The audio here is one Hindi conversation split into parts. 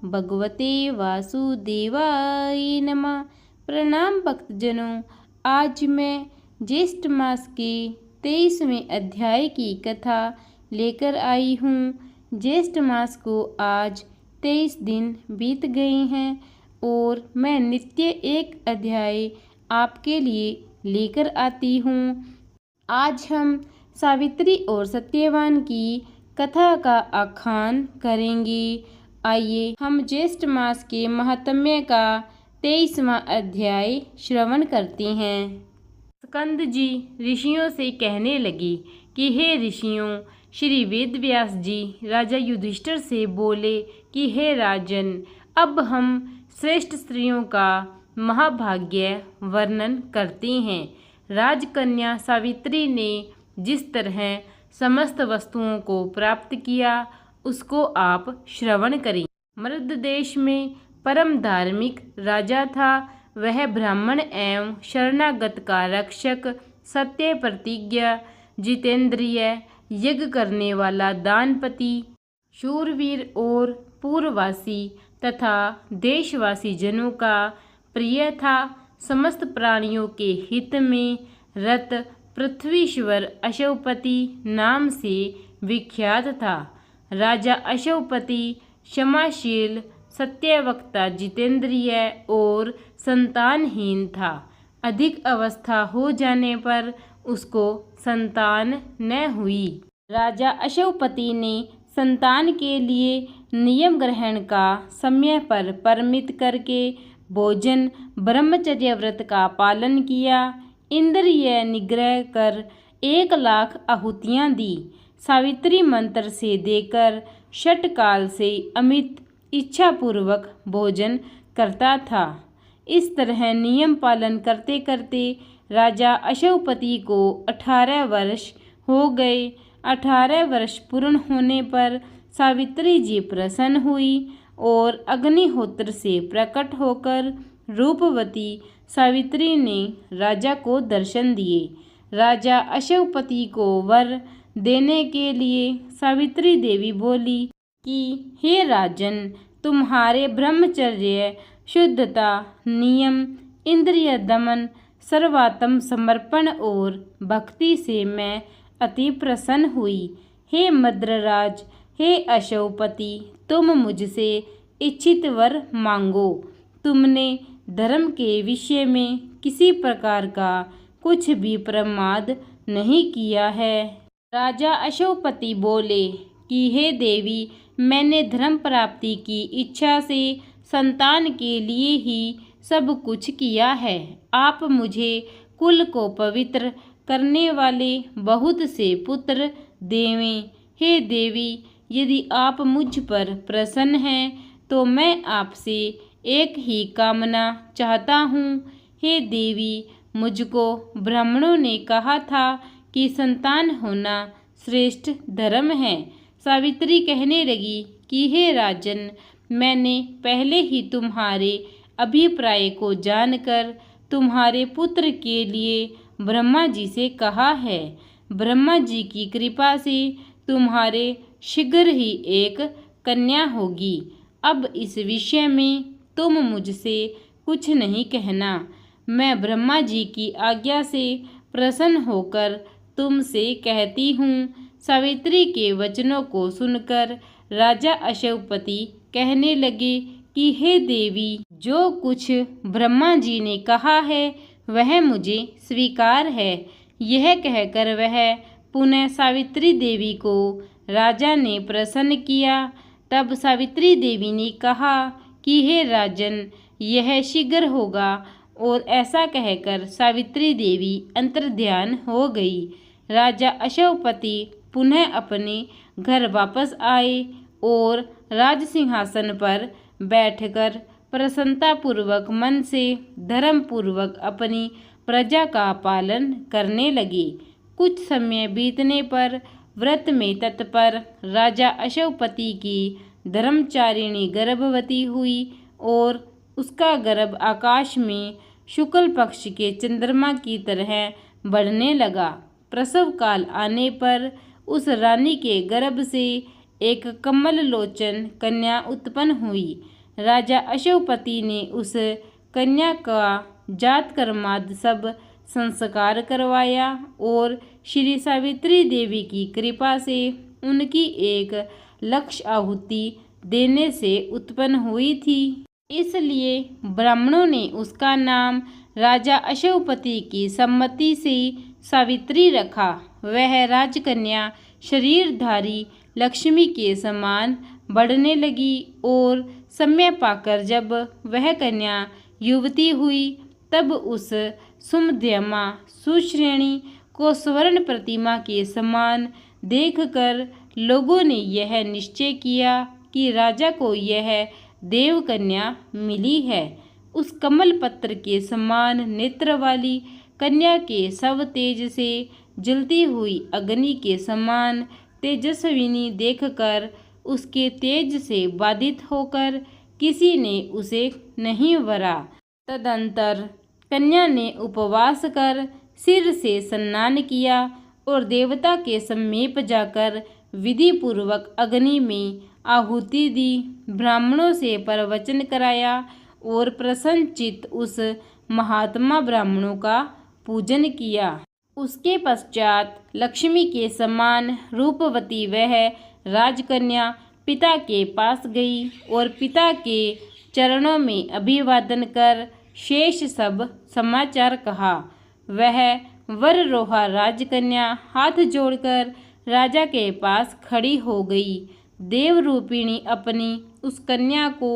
भगवते वासुदेवाय नमः। प्रणाम भक्तजनों, आज मैं ज्येष्ठ मास के 23वें अध्याय की कथा लेकर आई हूँ। ज्येष्ठ मास को आज 23 दिन बीत गए हैं और मैं नित्य एक अध्याय आपके लिए लेकर आती हूँ। आज हम सावित्री और सत्यवान की कथा का आख्यान करेंगे। आइए हम ज्येष्ठ मास के महात्म्य का 23वां अध्याय श्रवण करते हैं। स्कंद जी ऋषियों से कहने लगे कि हे ऋषियों, श्री वेदव्यास जी राजा युधिष्ठिर से बोले कि हे राजन, अब हम श्रेष्ठ स्त्रियों का महाभाग्य वर्णन करते हैं। राजकन्या सावित्री ने जिस तरह समस्त वस्तुओं को प्राप्त किया उसको आप श्रवण करें। मृद देश में परम धार्मिक राजा था। वह ब्राह्मण एवं शरणागत का रक्षक, सत्य प्रतिज्ञा, जितेंद्रिय, यज्ञ करने वाला दानपति, शूरवीर और पूर्ववासी तथा देशवासी जनों का प्रिय था। समस्त प्राणियों के हित में रत पृथ्वीश्वर अशवपति नाम से विख्यात था। राजा अशवपति क्षमाशील, सत्यवक्ता, जितेंद्रिय और संतानहीन था। अधिक अवस्था हो जाने पर उसको संतान न हुई। राजा अशवपति ने संतान के लिए नियम ग्रहण का समय पर परिमित करके भोजन ब्रह्मचर्य व्रत का पालन किया। इंद्रिय निग्रह कर 1,00,000 आहुतियाँ दी। सावित्री मंत्र से देकर षटकाल से अमित इच्छापूर्वक भोजन करता था। इस तरह नियम पालन करते करते राजा अशवपति को 18 वर्ष हो गए। 18 वर्ष पूर्ण होने पर सावित्री जी प्रसन्न हुई और अग्निहोत्र से प्रकट होकर रूपवती सावित्री ने राजा को दर्शन दिए। राजा अशवपति को वर देने के लिए सावित्री देवी बोली कि हे राजन, तुम्हारे ब्रह्मचर्य, शुद्धता, नियम, इंद्रिय दमन, सर्वात्म समर्पण और भक्ति से मैं अति प्रसन्न हुई। हे मद्रराज, हे अशवपति, तुम मुझसे इच्छित वर मांगो। तुमने धर्म के विषय में किसी प्रकार का कुछ भी प्रमाद नहीं किया है। राजा अशवपति बोले कि हे देवी, मैंने धर्म प्राप्ति की इच्छा से संतान के लिए ही सब कुछ किया है। आप मुझे कुल को पवित्र करने वाले बहुत से पुत्र देवें। हे देवी, यदि आप मुझ पर प्रसन्न हैं तो मैं आपसे एक ही कामना चाहता हूँ। हे देवी, मुझको ब्राह्मणों ने कहा था कि संतान होना श्रेष्ठ धर्म है। सावित्री कहने लगी कि हे राजन, मैंने पहले ही तुम्हारे अभिप्राय को जानकर तुम्हारे पुत्र के लिए ब्रह्मा जी से कहा है। ब्रह्मा जी की कृपा से तुम्हारे शीघ्र ही एक कन्या होगी। अब इस विषय में तुम मुझसे कुछ नहीं कहना। मैं ब्रह्मा जी की आज्ञा से प्रसन्न होकर तुमसे कहती हूँ। सावित्री के वचनों को सुनकर राजा अशवपति कहने लगे कि हे देवी, जो कुछ ब्रह्मा जी ने कहा है वह मुझे स्वीकार है। यह कहकर वह पुनः सावित्री देवी को राजा ने प्रसन्न किया। तब सावित्री देवी ने कहा कि हे राजन, यह शीघ्र होगा। और ऐसा कहकर सावित्री देवी अंतर्ध्यान हो गई। राजा अशवपति पुनः अपने घर वापस आए और राजसिंहासन पर बैठकर प्रसन्नतापूर्वक मन से धर्मपूर्वक अपनी प्रजा का पालन करने लगे। कुछ समय बीतने पर व्रत में तत्पर राजा अशवपति की धर्मचारिणी गर्भवती हुई और उसका गर्भ आकाश में शुक्ल पक्ष के चंद्रमा की तरह बढ़ने लगा। प्रसव काल आने पर उस रानी के गर्भ से एक कमल लोचन कन्या उत्पन्न हुई। राजा अशोकपति ने उस कन्या का जात कर्माद सब संस्कार करवाया और श्री सावित्री देवी की कृपा से उनकी एक लक्ष्य आहुति देने से उत्पन्न हुई थी। इसलिए ब्राह्मणों ने उसका नाम राजा अशोकपति की सम्मति से सावित्री रखा। वह राजकन्या शरीरधारी लक्ष्मी के समान बढ़ने लगी और समय पाकर जब वह कन्या युवती हुई तब उस सुमध्यमा सुश्रेणी को स्वर्ण प्रतिमा के समान देखकर लोगों ने यह निश्चय किया कि राजा को यह देव कन्या मिली है। उस कमल पत्र के समान नेत्र वाली कन्या के सब तेज से जलती हुई अग्नि के समान तेजस्विनी देखकर उसके तेज से बाधित होकर किसी ने उसे नहीं वरा। तदंतर कन्या ने उपवास कर सिर से स्नान किया और देवता के समीप जाकर विधि पूर्वक अग्नि में आहुति दी। ब्राह्मणों से प्रवचन कराया और प्रसन्नचित्त उस महात्मा ब्राह्मणों का पूजन किया। उसके पश्चात लक्ष्मी के समान रूपवती वह राजकन्या पिता के पास गई और पिता के चरणों में अभिवादन कर शेष सब समाचार कहा। वह वररोहा राजकन्या हाथ जोड़कर राजा के पास खड़ी हो गई। देवरूपिणी अपनी उस कन्या को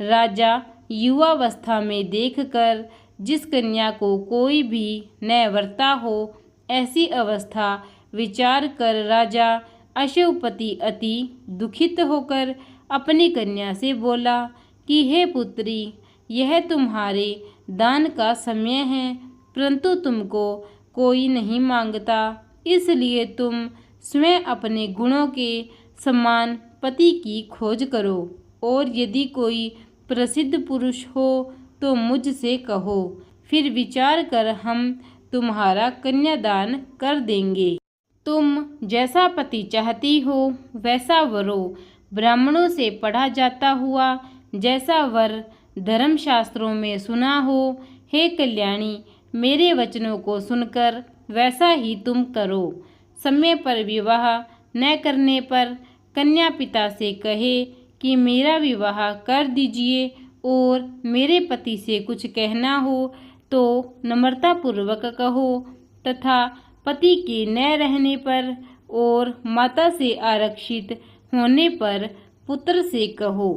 राजा युवावस्था में देखकर, जिस कन्या को कोई भी न वरता हो, ऐसी अवस्था विचार कर राजा अशोकपति अति दुखित होकर अपनी कन्या से बोला कि हे पुत्री, यह तुम्हारे दान का समय है, परंतु तुमको कोई नहीं मांगता, इसलिए तुम स्वयं अपने गुणों के समान पति की खोज करो और यदि कोई प्रसिद्ध पुरुष हो तो मुझसे कहो, फिर विचार कर हम तुम्हारा कन्यादान कर देंगे। तुम जैसा पति चाहती हो वैसा वरो। ब्राह्मणों से पढ़ा जाता हुआ जैसा वर धर्मशास्त्रों में सुना हो, हे कल्याणी, मेरे वचनों को सुनकर वैसा ही तुम करो। समय पर विवाह न करने पर कन्या पिता से कहे कि मेरा विवाह कर दीजिए और मेरे पति से कुछ कहना हो तो नम्रतापूर्वक कहो, तथा पति के न रहने पर और माता से आरक्षित होने पर पुत्र से कहो।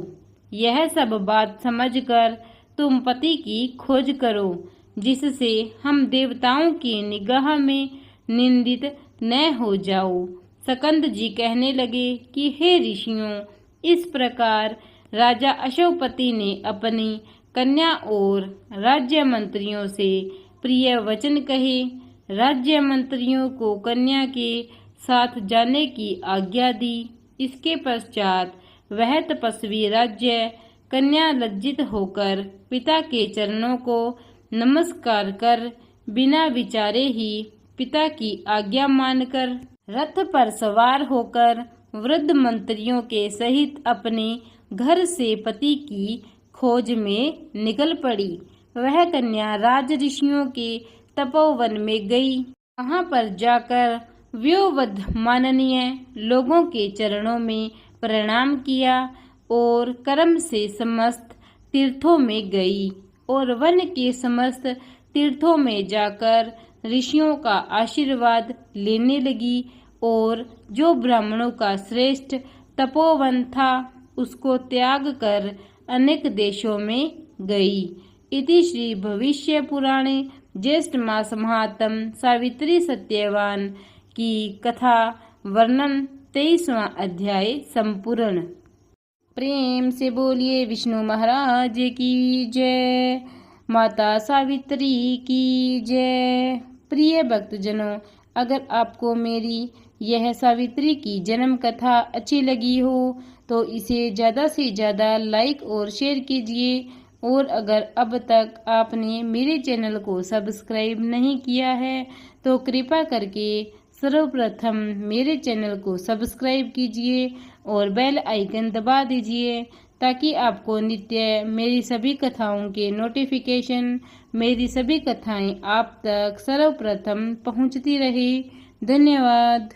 यह सब बात समझकर तुम पति की खोज करो, जिससे हम देवताओं की निगाह में निंदित न हो जाओ। सकंद जी कहने लगे कि हे ऋषियों, इस प्रकार राजा अशोकपति ने अपनी कन्या और राज्य मंत्रियों से प्रिय वचन कहे। राज्य मंत्रियों को कन्या के साथ जाने की आज्ञा दी। इसके पश्चात वह तपस्वी राज्य कन्या लज्जित होकर पिता के चरणों को नमस्कार कर बिना विचारे ही पिता की आज्ञा मानकर रथ पर सवार होकर वृद्ध मंत्रियों के सहित अपने घर से पति की खोज में निकल पड़ी। वह कन्या राज ऋषियों के तपोवन में गई। वहां पर जाकर व्योवध माननीय लोगों के चरणों में प्रणाम किया और कर्म से समस्त तीर्थों में गई और वन के समस्त तीर्थों में जाकर ऋषियों का आशीर्वाद लेने लगी और जो ब्राह्मणों का श्रेष्ठ तपोवन था उसको त्याग कर अनेक देशों में गई। इति श्री भविष्य पुराणे ज्येष्ठ मास महात्म सावित्री सत्यवान की कथा वर्णन 23वां अध्याय संपूर्ण। प्रेम से बोलिए विष्णु महाराज की जय, माता सावित्री की जय। प्रिय भक्तजनों, अगर आपको मेरी यह सावित्री की जन्म कथा अच्छी लगी हो तो इसे ज़्यादा से ज़्यादा लाइक और शेयर कीजिए, और अगर अब तक आपने मेरे चैनल को सब्सक्राइब नहीं किया है तो कृपा करके सर्वप्रथम मेरे चैनल को सब्सक्राइब कीजिए और बेल आइकन दबा दीजिए ताकि आपको नित्य मेरी सभी कथाओं के नोटिफिकेशन, मेरी सभी कथाएं आप तक सर्वप्रथम पहुंचती रहे। धन्यवाद।